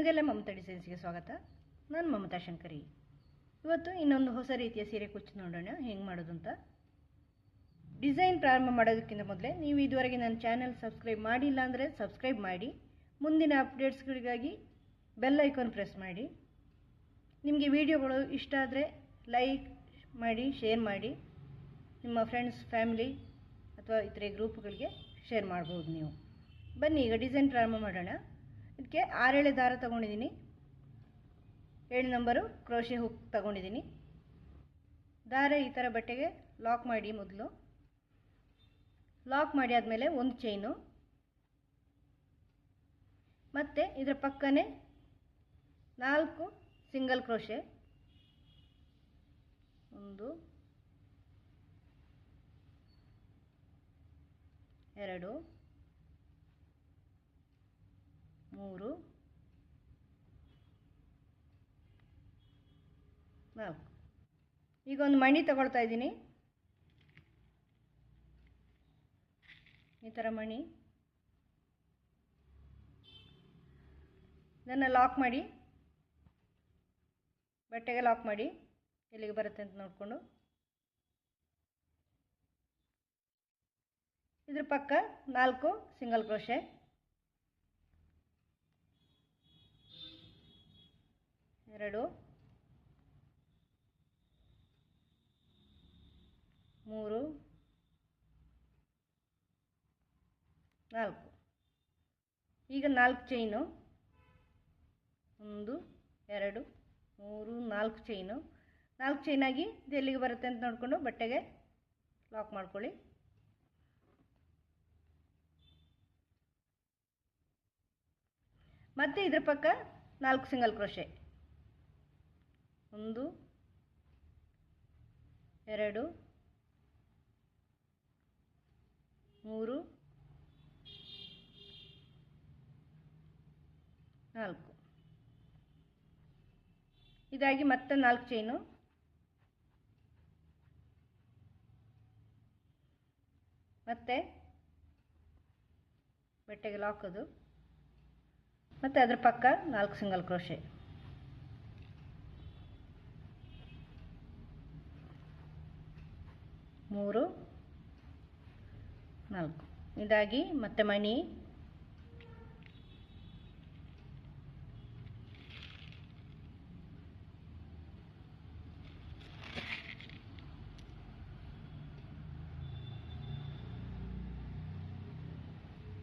ನಿಮಗೆಲ್ಲ ಮಮತಾ ಡಿಸೈನ್ಸ್ಗೆ ಸ್ವಾಗತ. ನಾನು ಮಮತಾ ಶಂಕರಿ. ಇವತ್ತು ಇನ್ನೊಂದು ಹೊಸ ರೀತಿಯ ಸೀರೆ ಕುಚ್ಚು ನೋಡೋಣ ಹೇಗೆ ಮಾಡೋದು ಅಂತ. ಡಿಸೈನ್ ಪ್ರಾರಂಭ ಮಾಡೋದಕ್ಕಿಂತ ಮೊದಲೇ ನೀವು ಇದುವರೆಗೆ ನನ್ನ ಚಾನೆಲ್ ಸಬ್ಸ್ಕ್ರೈಬ್ ಮಾಡಿಲ್ಲ ಅಂದರೆ ಸಬ್ಸ್ಕ್ರೈಬ್ ಮಾಡಿ. ಮುಂದಿನ ಅಪ್ಡೇಟ್ಸ್ಗಳಿಗಾಗಿ ಬೆಲ್ ಐಕಾನ್ ಪ್ರೆಸ್ ಮಾಡಿ. ನಿಮಗೆ ವಿಡಿಯೋಗಳು ಇಷ್ಟ ಆದರೆ ಲೈಕ್ ಮಾಡಿ, ಶೇರ್ ಮಾಡಿ. ನಿಮ್ಮ ಫ್ರೆಂಡ್ಸ್, ಫ್ಯಾಮಿಲಿ ಅಥವಾ ಇತರೆ ಗ್ರೂಪ್ಗಳಿಗೆ ಶೇರ್ ಮಾಡ್ಬೋದು ನೀವು. ಬನ್ನಿ ಈಗ ಡಿಸೈನ್ ಪ್ರಾರಂಭ ಮಾಡೋಣ. ಇದಕ್ಕೆ 6 ಎಳೆ ದಾರ ತಗೊಂಡಿದ್ದೀನಿ. 7 ನಂಬರು ಕ್ರೋಶೆ ಹುಕ್ ತಗೊಂಡಿದ್ದೀನಿ. ದಾರ ಈ ಥರ ಬಟ್ಟೆಗೆ ಲಾಕ್ ಮಾಡಿ. ಮೊದಲು ಲಾಕ್ ಮಾಡಿ ಆದಮೇಲೆ ಒಂದು ಚೈನು, ಮತ್ತು ಇದರ ಪಕ್ಕನೇ 4 ಸಿಂಗಲ್ ಕ್ರೋಶೆ. 1 2 3 4. ಈಗ ಒಂದು ಮಣಿ ತಗೊಳ್ತಾ ಇದ್ದೀನಿ. ಈ ಥರ ಮಣಿ ಇದನ್ನು ಲಾಕ್ ಮಾಡಿ, ಬಟ್ಟೆಗೆ ಲಾಕ್ ಮಾಡಿ ಎಲ್ಲಿಗೆ ಬರುತ್ತೆ ಅಂತ ನೋಡಿಕೊಂಡು. ಇದ್ರ ಪಕ್ಕ 4 ಸಿಂಗಲ್ ಕ್ರೋಶೆ. 2 3 4. ಈಗ 4 ಚೈನು. 1 2 3 4 ಚೈನು. 4 ಚೈನಾಗಿ ಇದು ಎಲ್ಲಿಗೆ ಬರುತ್ತೆ ಅಂತ ನೋಡಿಕೊಂಡು ಬಟ್ಟೆಗೆ ಲಾಕ್ ಮಾಡ್ಕೊಳ್ಳಿ. ಮತ್ತು ಇದ್ರ ಪಕ್ಕ 4 ಸಿಂಗಲ್ ಕ್ರೋಶೆ. 1 2 3 4. ಇದಾಗಿ ಮತ್ತೆ 4 ಚೈನು. ಮತ್ತೆ ಬಟ್ಟೆಗೆ ಲಾಕ್ ಅದು. ಮತ್ತು ಅದರ ಪಕ್ಕ 4 ಸಿಂಗಲ್ ಕ್ರೋಶೆ. 3 4. ಇದಾಗಿ ಮತ್ತೆ ಮಣಿ.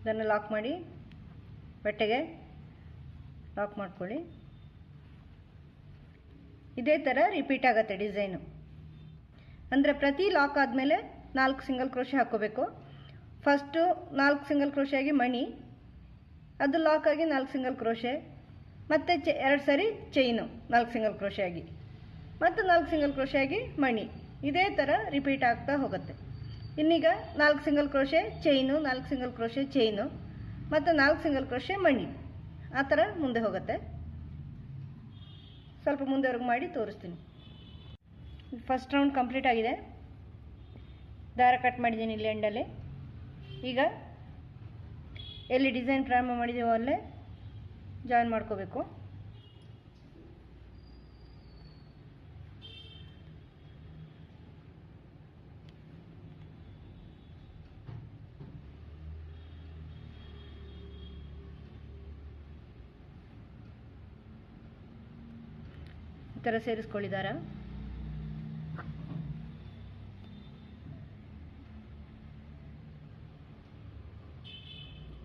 ಇದನ್ನು ಲಾಕ್ ಮಾಡಿ ಬಟ್ಟೆಗೆ ಲಾಕ್ ಮಾಡ್ಕೊಳ್ಳಿ. ಇದೇ ಥರ ರಿಪೀಟ್ ಆಗುತ್ತೆ ಡಿಸೈನು. ಅಂದರೆ ಪ್ರತಿ ಲಾಕ್ ಆದಮೇಲೆ 4 ಸಿಂಗಲ್ ಕ್ರೋಶೆ ಹಾಕ್ಕೋಬೇಕು. ಫಸ್ಟು 4 ಸಿಂಗಲ್ ಕ್ರೋಶೆ ಆಗಿ ಮಣಿ, ಅದು ಲಾಕ್ ಆಗಿ 4 ಸಿಂಗಲ್ ಕ್ರೋಶೆ, ಮತ್ತು 2 ಸರಿ ಚೈನು 4 ಸಿಂಗಲ್ ಕ್ರೋಶೆ ಆಗಿ, ಮತ್ತು 4 ಸಿಂಗಲ್ ಕ್ರೋಶೆ ಆಗಿ ಮಣಿ. ಇದೇ ಥರ ರಿಪೀಟ್ ಆಗ್ತಾ ಹೋಗುತ್ತೆ. ಇನ್ನೀಗ 4 single crochet chain, 4 single crochet chain, ಮತ್ತು 4 ಸಿಂಗಲ್ ಕ್ರೋಶೆ ಮಣಿ. ಆ ಥರ ಮುಂದೆ ಹೋಗುತ್ತೆ. ಸ್ವಲ್ಪ ಮುಂದೆವರೆಗೂ ಮಾಡಿ ತೋರಿಸ್ತೀನಿ. ಫಸ್ಟ್ ರೌಂಡ್ ಕಂಪ್ಲೀಟ್ ಆಗಿದೆ. ದಾರ ಕಟ್ ಮಾಡಿದ್ದೀನಿ ಇಲ್ಲಿ ಎಂಡಲ್ಲಿ. ಈಗ ಎಲ್ಲಿ ಡಿಸೈನ್ ಪ್ರಾರಂಭ ಮಾಡಿದ್ದೀವೋ ಅಲ್ಲೇ ಜಾಯಿನ್ ಮಾಡ್ಕೋಬೇಕು. ಈ ಥರ ಸೇರಿಸ್ಕೊಳ್ಳಿ ದಾರ.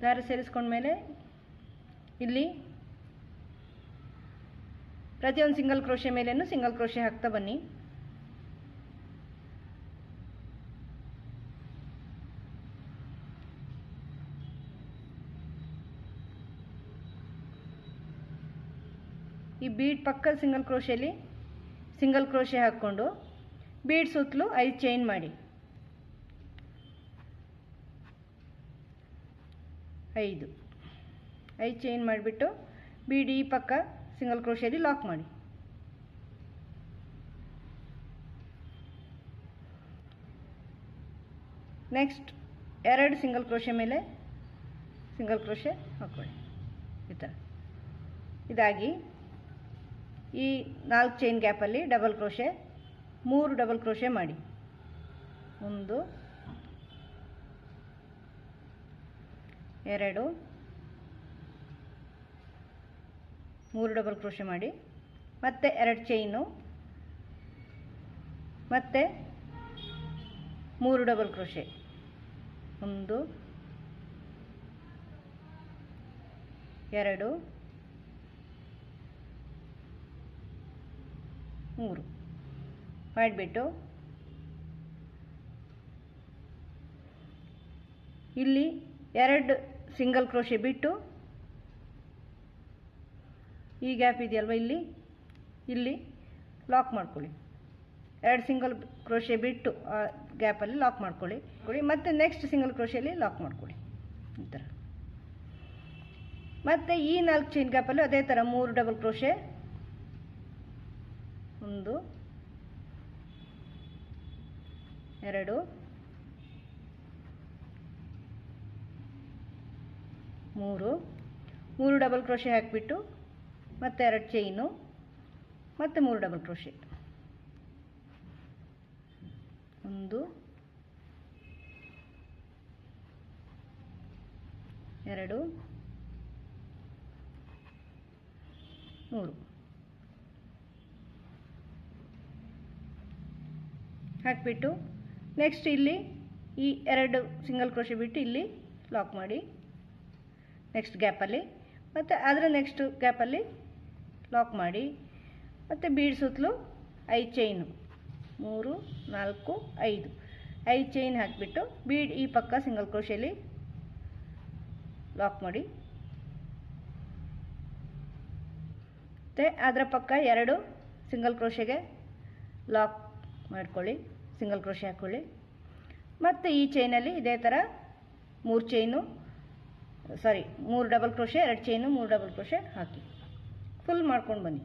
ದಾರ ಸೇರಿಸ್ಕೊಂಡ್ಮೇಲೆ ಇಲ್ಲಿ ಪ್ರತಿಯೊಂದು ಸಿಂಗಲ್ ಕ್ರೋಶೆ ಮೇಲೇನು ಸಿಂಗಲ್ ಕ್ರೋಶೆ ಹಾಕ್ತಾ ಬನ್ನಿ. ಈ ಬೀಡ್ ಪಕ್ಕದ ಸಿಂಗಲ್ ಕ್ರೋಶೆಯಲ್ಲಿ ಸಿಂಗಲ್ ಕ್ರೋಶೆ ಹಾಕ್ಕೊಂಡು ಬೀಡ್ ಸುತ್ತಲೂ 5 ಚೈನ್ ಮಾಡಿ. 5 ಚೈನ್ ಮಾಡಿಬಿಟ್ಟು ಬೀಡಿ ಈ ಪಕ್ಕ ಸಿಂಗಲ್ ಕ್ರೋಶೆಯಲ್ಲಿ ಲಾಕ್ ಮಾಡಿ. ನೆಕ್ಸ್ಟ್ 2 ಸಿಂಗಲ್ ಕ್ರೋಶೆ ಮೇಲೆ ಸಿಂಗಲ್ ಕ್ರೋಶೆ ಹಾಕೊಳ್ಳಿ ಈ ಥರ. ಇದಾಗಿ ಈ 4 ಚೈನ್ ಗ್ಯಾಪಲ್ಲಿ ಡಬಲ್ ಕ್ರೋಶೆ 3 ಡಬಲ್ ಕ್ರೋಶೆ ಮಾಡಿ. 1 2 3 ಡಬಲ್ ಕ್ರೋಶೆ ಮಾಡಿ, ಮತ್ತೆ 2 ಚೈನು, ಮತ್ತೆ 3 ಡಬಲ್ ಕ್ರೋಶೆ. 1 2 3 ಮಾಡಿಬಿಟ್ಟು ಇಲ್ಲಿ 2 ಸಿಂಗಲ್ ಕ್ರೋಶೆ ಬಿಟ್ಟು ಈ ಗ್ಯಾಪ್ ಇದೆಯಲ್ವ, ಇಲ್ಲಿ ಲಾಕ್ ಮಾಡ್ಕೊಳ್ಳಿ. 2 ಸಿಂಗಲ್ ಕ್ರೋಶೆ ಬಿಟ್ಟು ಆ ಗ್ಯಾಪಲ್ಲಿ ಲಾಕ್ ಮಾಡ್ಕೊಳ್ಳಿ. ಮತ್ತೆ ನೆಕ್ಸ್ಟ್ ಸಿಂಗಲ್ ಕ್ರೋಶೆಯಲ್ಲಿ ಲಾಕ್ ಮಾಡ್ಕೊಳ್ಳಿ ಈ ಥರ. ಮತ್ತು ಈ 4 ಚೈನ್ ಗ್ಯಾಪಲ್ಲೂ ಅದೇ ಥರ 3 ಡಬಲ್ ಕ್ರೋಶೆ. 1 2 3 ಡಬಲ್ ಕ್ರೋಶೆ ಹಾಕಿಬಿಟ್ಟು ಮತ್ತೆ 2 ಚೈನು, ಮತ್ತೆ 3 ಡಬಲ್ ಕ್ರೋಶೆ. 1 2 3 ಹಾಕಿಬಿಟ್ಟು ನೆಕ್ಸ್ಟ್ ಇಲ್ಲಿ ಈ 2 ಸಿಂಗಲ್ ಕ್ರೋಶೆ ಬಿಟ್ಟು ಇಲ್ಲಿ ಲಾಕ್ ಮಾಡಿ ನೆಕ್ಸ್ಟ್ ಗ್ಯಾಪಲ್ಲಿ, ಮತ್ತು ಅದರ ನೆಕ್ಸ್ಟ್ ಗ್ಯಾಪಲ್ಲಿ ಲಾಕ್ ಮಾಡಿ, ಮತ್ತು ಬೀಡ್ ಸುತ್ತಲೂ 5 ಚೈನು, 3 4 5 ಚೈನ್ ಹಾಕಿಬಿಟ್ಟು ಬೀಡ್ ಈ ಪಕ್ಕ ಸಿಂಗಲ್ ಕ್ರೋಶೆಯಲ್ಲಿ ಲಾಕ್ ಮಾಡಿ, ಮತ್ತು ಅದರ ಪಕ್ಕ 2 ಸಿಂಗಲ್ ಕ್ರೋಶೆಗೆ ಲಾಕ್ ಮಾಡ್ಕೊಳ್ಳಿ, ಸಿಂಗಲ್ ಕ್ರೋಶೆ ಹಾಕ್ಕೊಳ್ಳಿ. ಮತ್ತು ಈ ಚೈನಲ್ಲಿ ಇದೇ ಥರ 3 double crochet, 2 chain, 3 double crochet ಹಾಕಿ ಫುಲ್ ಮಾಡ್ಕೊಂಡು ಬನ್ನಿ.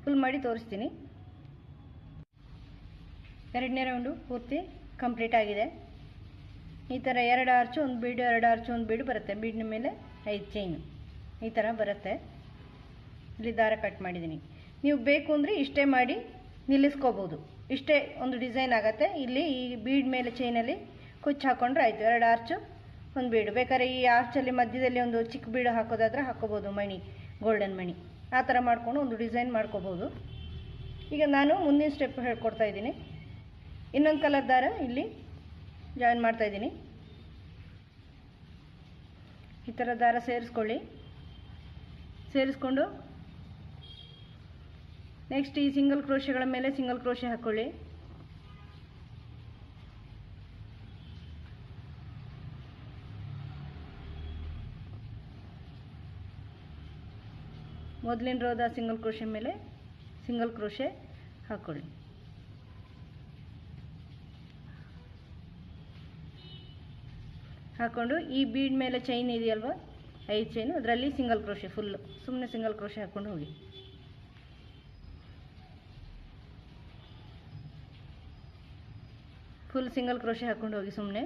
ಫುಲ್ ಮಾಡಿ ತೋರಿಸ್ತೀನಿ. 2ನೇ ರೌಂಡು ಪೂರ್ತಿ ಕಂಪ್ಲೀಟ್ ಆಗಿದೆ. ಈ ಥರ 2 ಆರ್ಚು 1 ಬೀಡು, 2 ಆರ್ಚು 1 ಬೀಡು ಬರುತ್ತೆ. ಬೀಡಿನ ಮೇಲೆ 5 ಚೈನು ಈ ಥರ ಬರುತ್ತೆ. ಇಲ್ಲಿ ದಾರ ಕಟ್ ಮಾಡಿದ್ದೀನಿ. ನೀವು ಬೇಕು ಅಂದರೆ ಇಷ್ಟೇ ಮಾಡಿ ನಿಲ್ಲಿಸ್ಕೋಬೋದು. ಇಷ್ಟೇ ಒಂದು ಡಿಸೈನ್ ಆಗುತ್ತೆ. ಇಲ್ಲಿ ಈ ಬೀಡ್ ಮೇಲೆ ಚೈನಲ್ಲಿ ಕುಚ್ಚು ಹಾಕ್ಕೊಂಡ್ರೆ ಆಯಿತು. 2 ಆರ್ಚು 1 ಬೀಡು. ಬೇಕಾದ್ರೆ ಈ ಆರ್ಚಲ್ಲಿ ಮಧ್ಯದಲ್ಲಿ ಒಂದು ಚಿಕ್ಕ ಬೀಡು ಹಾಕೋದಾದ್ರೆ ಹಾಕೋಬೋದು, ಮಣಿ, ಗೋಲ್ಡನ್ ಮಣಿ. ಆ ಥರ ಮಾಡಿಕೊಂಡು ಒಂದು ಡಿಸೈನ್ ಮಾಡ್ಕೋಬೋದು. ಈಗ ನಾನು ಮುಂದಿನ ಸ್ಟೆಪ್ ಹೇಳ್ಕೊಡ್ತಾ ಇದ್ದೀನಿ. ಇನ್ನೊಂದು ಕಲರ್ ದಾರ ಇಲ್ಲಿ ಜಾಯಿನ್ ಮಾಡ್ತಾಯಿದ್ದೀನಿ. ಈ ಥರ ದಾರ ಸೇರಿಸ್ಕೊಳ್ಳಿ. ಸೇರಿಸ್ಕೊಂಡು ನೆಕ್ಸ್ಟ್ ಈ ಸಿಂಗಲ್ ಕ್ರೋಶೆಗಳ ಮೇಲೆ ಸಿಂಗಲ್ ಕ್ರೋಶೆ ಹಾಕ್ಕೊಳ್ಳಿ. ಮೊದಲಿನ ರೋದ ಸಿಂಗಲ್ ಕ್ರೋಶೆ ಮೇಲೆ ಸಿಂಗಲ್ ಕ್ರೋಶೆ ಹಾಕ್ಕೊಳ್ಳಿ. ಹಾಕ್ಕೊಂಡು ಈ ಬೀಡ್ ಮೇಲೆ ಚೈನ್ ಇದೆಯಲ್ವ, 5 ಚೈನು, ಅದರಲ್ಲಿ ಸಿಂಗಲ್ ಕ್ರೋಶೆ ಫುಲ್ಲು ಸುಮ್ಮನೆ ಸಿಂಗಲ್ ಕ್ರೋಶೆ ಹಾಕ್ಕೊಂಡು ಹೋಗಿ. ಫುಲ್ ಸಿಂಗಲ್ ಕ್ರೋಶೆ ಹಾಕ್ಕೊಂಡು ಹೋಗಿ ಸುಮ್ಮನೆ.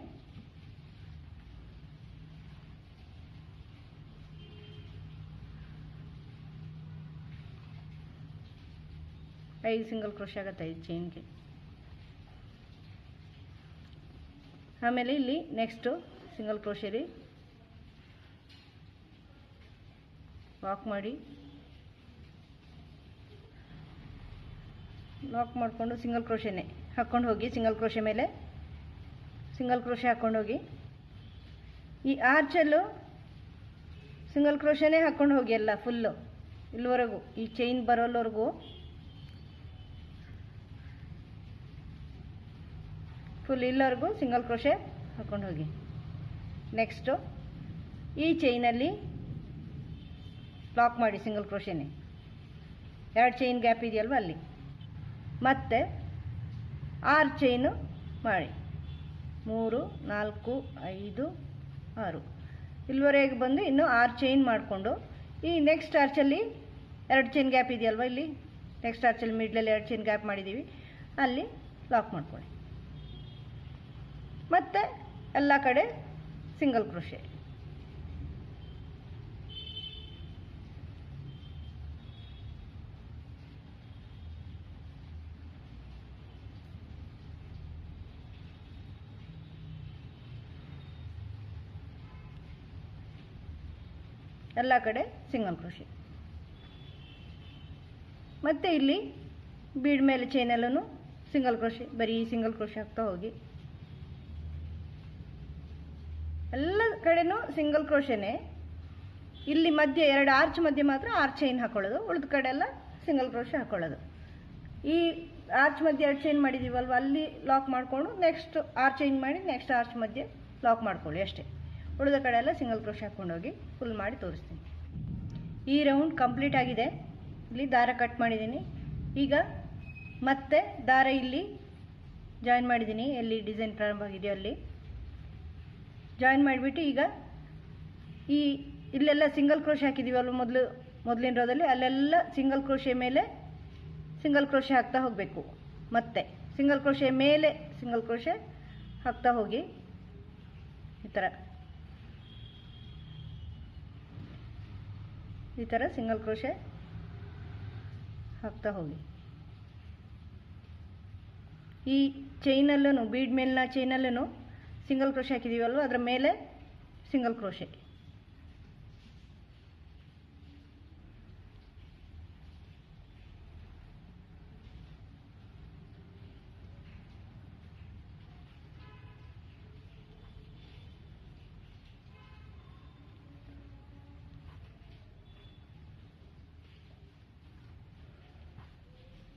ಐದು ಸಿಂಗಲ್ ಕ್ರೋಶೆ ಆಗುತ್ತೆ 5 ಚೈನ್ಗೆ. ಆಮೇಲೆ ಇಲ್ಲಿ ನೆಕ್ಸ್ಟು ಸಿಂಗಲ್ ಕ್ರೋಶೆಲಿ ಲಾಕ್ ಮಾಡಿ, ಲಾಕ್ ಮಾಡಿಕೊಂಡು ಸಿಂಗಲ್ ಕ್ರೋಶೆನೇ ಹಾಕ್ಕೊಂಡು ಹೋಗಿ. ಸಿಂಗಲ್ ಕ್ರೋಶೆ ಮೇಲೆ ಸಿಂಗಲ್ ಕ್ರೋಶೆ ಹಾಕ್ಕೊಂಡು ಹೋಗಿ. ಈ ಆರ್ಚಲ್ಲೂ ಸಿಂಗಲ್ ಕ್ರೋಶೆನೇ ಹಾಕ್ಕೊಂಡು ಹೋಗಿ ಎಲ್ಲ ಫುಲ್ಲು ಇಲ್ಲಿವರೆಗೂ, ಈ ಚೈನ್ ಬರೋಲ್ಲವರೆಗೂ ಫುಲ್ ಇಲ್ಲವರೆಗೂ ಸಿಂಗಲ್ ಕ್ರೋಶೆ ಹಾಕ್ಕೊಂಡು ಹೋಗಿ. ನೆಕ್ಸ್ಟು ಈ ಚೈನಲ್ಲಿ ಲಾಕ್ ಮಾಡಿ ಸಿಂಗಲ್ ಕ್ರೋಶೆನೇ, 2 ಚೈನ್ ಗ್ಯಾಪ್ ಇದೆಯಲ್ವ ಅಲ್ಲಿ. ಮತ್ತೆ 6 ಚೈನು ಮಾಡಿ, 3 4 5 6 ಇಲ್ಲಿವರೆಗೆ ಬಂದು ಇನ್ನೂ 6 ಚೈನ್ ಮಾಡಿಕೊಂಡು ಈ ನೆಕ್ಸ್ಟ್ ಆರ್ಚಲ್ಲಿ 2 ಚೈನ್ ಗ್ಯಾಪ್ ಇದೆಯಲ್ವ, ಇಲ್ಲಿ ನೆಕ್ಸ್ಟ್ ಆರ್ಚಲ್ಲಿ ಮಿಡ್ಲಲ್ಲಿ 2 ಚೈನ್ ಗ್ಯಾಪ್ ಮಾಡಿದ್ದೀವಿ, ಅಲ್ಲಿ ಲಾಕ್ ಮಾಡ್ಕೊಳ್ಳಿ. ಮತ್ತು ಎಲ್ಲ ಕಡೆ ಸಿಂಗಲ್ ಕ್ರೋಶೆ. ಎಲ್ಲ ಕಡೆ ಸಿಂಗಲ್ ಕ್ರೋಶೆ. ಮತ್ತು ಇಲ್ಲಿ ಬೀಡ್ ಮೇಲೆ ಚೈನಲ್ಲೂ ಸಿಂಗಲ್ ಕ್ರೋಶೆ, ಬರೀ ಸಿಂಗಲ್ ಕ್ರೋಶೆ ಹಾಕ್ತಾ ಹೋಗಿ. ಎಲ್ಲ ಕಡೆನೂ ಸಿಂಗಲ್ ಕ್ರೋಶೆನೇ. ಇಲ್ಲಿ ಮಧ್ಯೆ 2 ಆರ್ಚ್ ಮಧ್ಯೆ ಮಾತ್ರ ಆರ್ಚ್ ಚೈನ್ ಹಾಕೊಳ್ಳೋದು, ಉಳಿದ ಕಡೆ ಎಲ್ಲ ಸಿಂಗಲ್ ಕ್ರೋಶೆ ಹಾಕೊಳ್ಳೋದು. ಈ ಆರ್ಚ್ ಮಧ್ಯೆ 2 ಚೈನ್ ಮಾಡಿದ್ದೀವಲ್ವ, ಅಲ್ಲಿ ಲಾಕ್ ಮಾಡಿಕೊಂಡು ನೆಕ್ಸ್ಟ್ ಆರ್ಚ್ ಚೈನ್ ಮಾಡಿ ನೆಕ್ಸ್ಟ್ ಆರ್ಚ್ ಮಧ್ಯೆ ಲಾಕ್ ಮಾಡ್ಕೊಳ್ಳಿ ಅಷ್ಟೇ. ಉಳಿದ ಕಡೆ ಎಲ್ಲ ಸಿಂಗಲ್ ಕ್ರೋಶೆ ಹಾಕ್ಕೊಂಡೋಗಿ ಫುಲ್ ಮಾಡಿ ತೋರಿಸ್ತೀನಿ. ಈ ರೌಂಡ್ ಕಂಪ್ಲೀಟ್ ಆಗಿದೆ. ಇಲ್ಲಿ ದಾರ ಕಟ್ ಮಾಡಿದ್ದೀನಿ. ಈಗ ಮತ್ತೆ ದಾರ ಇಲ್ಲಿ ಜಾಯಿನ್ ಮಾಡಿದ್ದೀನಿ, ಎಲ್ಲಿ ಡಿಸೈನ್ ಪ್ರಾರಂಭ ಆಗಿದೆಯೋ ಅಲ್ಲಿ ಜಾಯಿನ್ ಮಾಡಿಬಿಟ್ಟು ಈಗ ಇಲ್ಲೆಲ್ಲ ಸಿಂಗಲ್ ಕ್ರೋಶೆ ಹಾಕಿದ್ದೀವಲ್ವ ಮೊದಲಿನ ರೋದಲ್ಲಿ, ಅಲ್ಲೆಲ್ಲ ಸಿಂಗಲ್ ಕ್ರೋಶೆ ಮೇಲೆ ಸಿಂಗಲ್ ಕ್ರೋಶೆ ಹಾಕ್ತಾ ಹೋಗಬೇಕು. ಮತ್ತೆ ಸಿಂಗಲ್ ಕ್ರೋಶೆ ಮೇಲೆ ಸಿಂಗಲ್ ಕ್ರೋಶೆ ಹಾಕ್ತಾ ಹೋಗಿ. ಈ ಥರ ಸಿಂಗಲ್ ಕ್ರೋಶೆ ಹಾಕ್ತಾ ಹೋಗಿ. ಈ ಚೈನಲ್ಲೂ ಬೀಡ್ ಮೇಲಿನ ಚೈನಲ್ಲೂ ಸಿಂಗಲ್ ಕ್ರೋಶೆ ಹಾಕಿದ್ದೀವಲ್ವ, ಅದರ ಮೇಲೆ ಸಿಂಗಲ್ ಕ್ರೋಶೆ.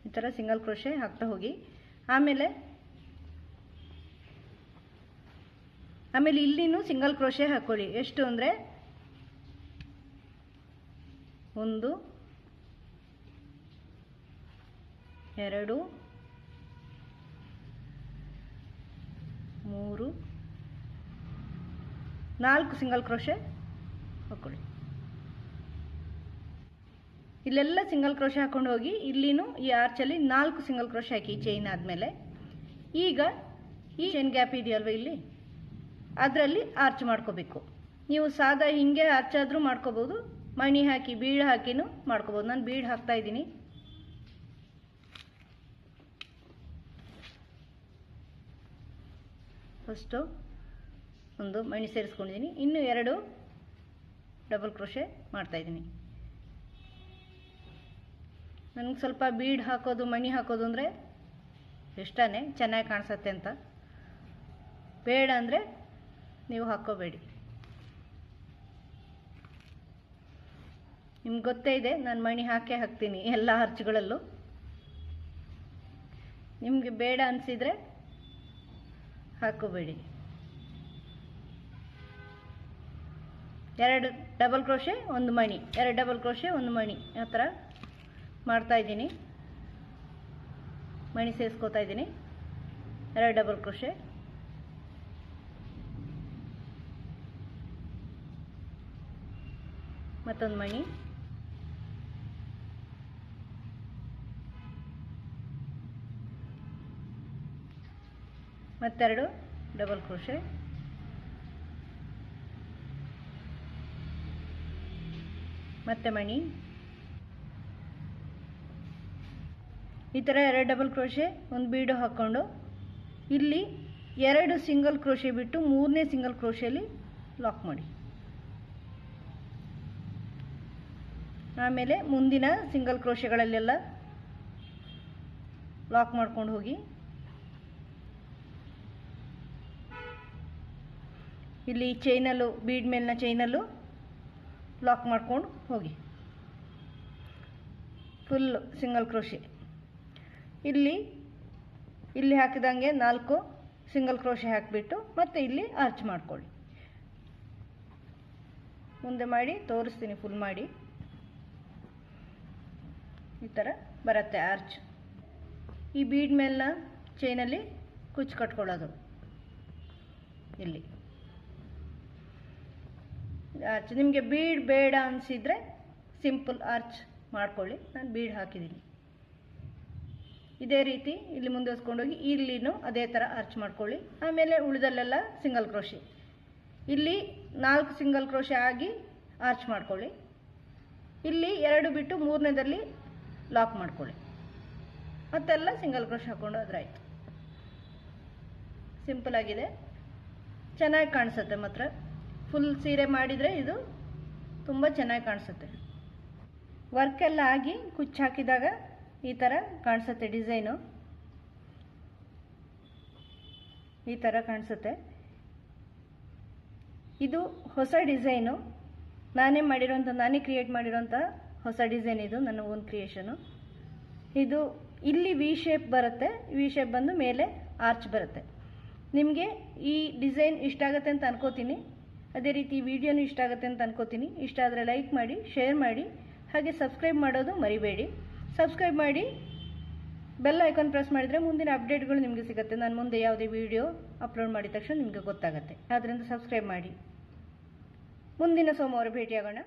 ಈ ಥರ ಸಿಂಗಲ್ ಕ್ರೋಶೆ ಹಾಕ್ತಾ ಹೋಗಿ. ಆಮೇಲೆ ಇಲ್ಲಿನೂ ಸಿಂಗಲ್ ಕ್ರೋಶೆ ಹಾಕ್ಕೊಳ್ಳಿ. ಎಷ್ಟು ಅಂದರೆ 1 2 3 4 ಸಿಂಗಲ್ ಕ್ರೋಶೆ ಹಾಕ್ಕೊಳ್ಳಿ. ಇಲ್ಲೆಲ್ಲ ಸಿಂಗಲ್ ಕ್ರೋಶೆ ಹಾಕ್ಕೊಂಡು ಹೋಗಿ. ಇಲ್ಲಿನೂ ಈ ಆರ್ಚಲ್ಲಿ 4 ಸಿಂಗಲ್ ಕ್ರೋಶೆ ಹಾಕಿ ಚೈನ್ ಆದಮೇಲೆ. ಈಗ ಈ ಚೈನ್ ಗ್ಯಾಪ್ ಇದೆಯಲ್ವ ಇಲ್ಲಿ, ಅದರಲ್ಲಿ ಆರ್ಚ್ ಮಾಡ್ಕೋಬೇಕು. ನೀವು ಸಾದಾ ಹಿಂಗೆ ಆರ್ಚ್ ಆದರೂ ಮಾಡ್ಕೋಬೋದು, ಮಣಿ ಹಾಕಿ ಬೀಡ್ ಹಾಕಿನೂ ಮಾಡ್ಕೋಬೋದು. ನಾನು ಬೀಡ್ ಹಾಕ್ತಾ ಇದ್ದೀನಿ. ಫಸ್ಟು ಒಂದು ಮಣಿ ಸೇರಿಸ್ಕೊಂಡಿದ್ದೀನಿ, ಇನ್ನು 2 ಡಬಲ್ ಕ್ರೋಶೆ ಮಾಡ್ತಾಯಿದ್ದೀನಿ. ನನಗೆ ಸ್ವಲ್ಪ ಬೀಡ್ ಹಾಕೋದು ಮಣಿ ಹಾಕೋದು ಅಂದರೆ ಇಷ್ಟನೇ, ಚೆನ್ನಾಗಿ ಕಾಣಿಸುತ್ತೆ ಅಂತ. ಬೇಡ ಅಂದರೆ ನೀವು ಹಾಕ್ಕೋಬೇಡಿ. ನಿಮ್ಗೆ ಗೊತ್ತೇ ಇದೆ, ನಾನು ಮಣಿ ಹಾಕೇ ಹಾಕ್ತೀನಿ ಎಲ್ಲ ಆರ್ಚ್ಗಳಲ್ಲೂ. ನಿಮಗೆ ಬೇಡ ಅನಿಸಿದರೆ ಹಾಕ್ಕೋಬೇಡಿ. 2 ಡಬಲ್ ಕ್ರೋಶೆ 1 ಮಣಿ, 2 ಡಬಲ್ ಕ್ರೋಶೆ 1 ಮಣಿ, ಆ ಥರ ಮಾಡ್ತಾಯಿದ್ದೀನಿ. ಮಣಿ ಸೇರಿಸ್ಕೋತಾ ಇದ್ದೀನಿ. 2 ಡಬಲ್ ಕ್ರೋಶೆ, ಮತ್ತೊಂದು ಮಣಿ, ಮತ್ತೆರಡು ಡಬಲ್ ಕ್ರೋಶೆ, ಮತ್ತೆ ಮಣಿ. ಈ ಥರ 2 ಡಬಲ್ ಕ್ರೋಶೆ 1 ಬೀಡು ಹಾಕ್ಕೊಂಡು ಇಲ್ಲಿ 2 ಸಿಂಗಲ್ ಕ್ರೋಶೆ ಬಿಟ್ಟು 3ನೇ ಸಿಂಗಲ್ ಕ್ರೋಶೆಯಲ್ಲಿ ಲಾಕ್ ಮಾಡಿ. ಆಮೇಲೆ ಮುಂದಿನ ಸಿಂಗಲ್ ಕ್ರೋಶೆಗಳಲ್ಲೆಲ್ಲ ಲಾಕ್ ಮಾಡ್ಕೊಂಡು ಹೋಗಿ. ಇಲ್ಲಿ ಚೈನಲ್ಲೂ ಬೀಡ್ ಮೇಲಿನ ಚೈನಲ್ಲೂ ಲಾಕ್ ಮಾಡ್ಕೊಂಡು ಹೋಗಿ. Full single crochet. ಇಲ್ಲಿ ಹಾಕಿದಂಗೆ 4 ಸಿಂಗಲ್ ಕ್ರೋಶೆ ಹಾಕಿಬಿಟ್ಟು ಮತ್ತೆ ಇಲ್ಲಿ ಆರ್ಚ್ ಮಾಡ್ಕೊಳ್ಳಿ. ಮುಂದೆ ಮಾಡಿ ತೋರಿಸ್ತೀನಿ ಫುಲ್ ಮಾಡಿ. ಈ ಥರ ಬರುತ್ತೆ ಆರ್ಚ್. ಈ ಬೀಡ್ ಮೇಲಿನ ಚೈನಲ್ಲಿ ಕುಚ್ಚು ಕಟ್ಕೊಳ್ಳೋದು. ಇಲ್ಲಿ ಆರ್ಚ್ ನಿಮಗೆ ಬೀಡ್ ಬೇಡ ಅನಿಸಿದರೆ ಸಿಂಪಲ್ ಆರ್ಚ್ ಮಾಡ್ಕೊಳ್ಳಿ. ನಾನು ಬೀಡ್ ಹಾಕಿದ್ದೀನಿ. ಇದೇ ರೀತಿ ಇಲ್ಲಿ ಮುಂದುವರಿಸ್ಕೊಂಡೋಗಿ ಇಲ್ಲಿನೂ ಅದೇ ಥರ ಆರ್ಚ್ ಮಾಡ್ಕೊಳ್ಳಿ. ಆಮೇಲೆ ಉಳಿದಲ್ಲೆಲ್ಲ ಸಿಂಗಲ್ ಕ್ರೋಶೆ. ಇಲ್ಲಿ 4 ಸಿಂಗಲ್ ಕ್ರೋಶೆ ಆಗಿ ಆರ್ಚ್ ಮಾಡ್ಕೊಳ್ಳಿ. ಇಲ್ಲಿ 2 ಬಿಟ್ಟು 3ನೇದಲ್ಲಿ ಲಾಕ್ ಮಾಡ್ಕೊಳ್ಳಿ. ಮತ್ತೆಲ್ಲ ಸಿಂಗಲ್ ಕ್ರೋಶೆ ಹಾಕ್ಕೊಂಡು ಅದ್ರಾಯ್ತು. ಸಿಂಪಲ್ ಆಗಿದೆ, ಚೆನ್ನಾಗಿ ಕಾಣಿಸುತ್ತೆ. ಮಾತ್ರ ಫುಲ್ ಸೀರೆ ಮಾಡಿದರೆ ಇದು ತುಂಬ ಚೆನ್ನಾಗಿ ಕಾಣಿಸುತ್ತೆ. ವರ್ಕ್ ಎಲ್ಲ ಆಗಿ ಕುಚ್ಚು ಹಾಕಿದಾಗ ಈ ಥರ ಕಾಣಿಸುತ್ತೆ. ಡಿಸೈನು ಈ ಥರ ಕಾಣಿಸುತ್ತೆ. ಇದು ಹೊಸ ಡಿಸೈನು, ನಾನೇ ಕ್ರಿಯೇಟ್ ಮಾಡಿರೋಂಥ ಹೊಸ ಡಿಸೈನ್. ಇದು ನನ್ನ ಓನ್ ಕ್ರಿಯೇಷನು. ಇದು ಇಲ್ಲಿ ವಿ ಶೇಪ್ ಬರುತ್ತೆ. ವಿ ಶೇಪ್ ಬಂದು ಮೇಲೆ ಆರ್ಚ್ ಬರುತ್ತೆ. ನಿಮಗೆ ಈ ಡಿಸೈನ್ ಇಷ್ಟ ಆಗುತ್ತೆ ಅಂತ ಅನ್ಕೋತೀನಿ. ಅದೇ ರೀತಿ ಈ ವಿಡಿಯೋನು ಇಷ್ಟ ಆಗುತ್ತೆ ಅಂತ ಅನ್ಕೋತೀನಿ. ಇಷ್ಟ ಆದರೆ ಲೈಕ್ ಮಾಡಿ, ಶೇರ್ ಮಾಡಿ, ಹಾಗೆ ಸಬ್ಸ್ಕ್ರೈಬ್ ಮಾಡೋದು ಮರಿಬೇಡಿ. ಸಬ್ಸ್ಕ್ರೈಬ್ ಮಾಡಿ, ಬೆಲ್ ಐಕಾನ್ ಪ್ರೆಸ್ ಮಾಡಿದರೆ ಮುಂದಿನ ಅಪ್ಡೇಟ್ಗಳು ನಿಮಗೆ ಸಿಗುತ್ತೆ. ನಾನು ಮುಂದೆ ಯಾವುದೇ ವಿಡಿಯೋ ಅಪ್ಲೋಡ್ ಮಾಡಿದ ತಕ್ಷಣ ನಿಮಗೆ ಗೊತ್ತಾಗುತ್ತೆ. ಆದ್ದರಿಂದ ಸಬ್ಸ್ಕ್ರೈಬ್ ಮಾಡಿ. ಮುಂದಿನ ಸೋಮವಾರ ಭೇಟಿಯಾಗೋಣ.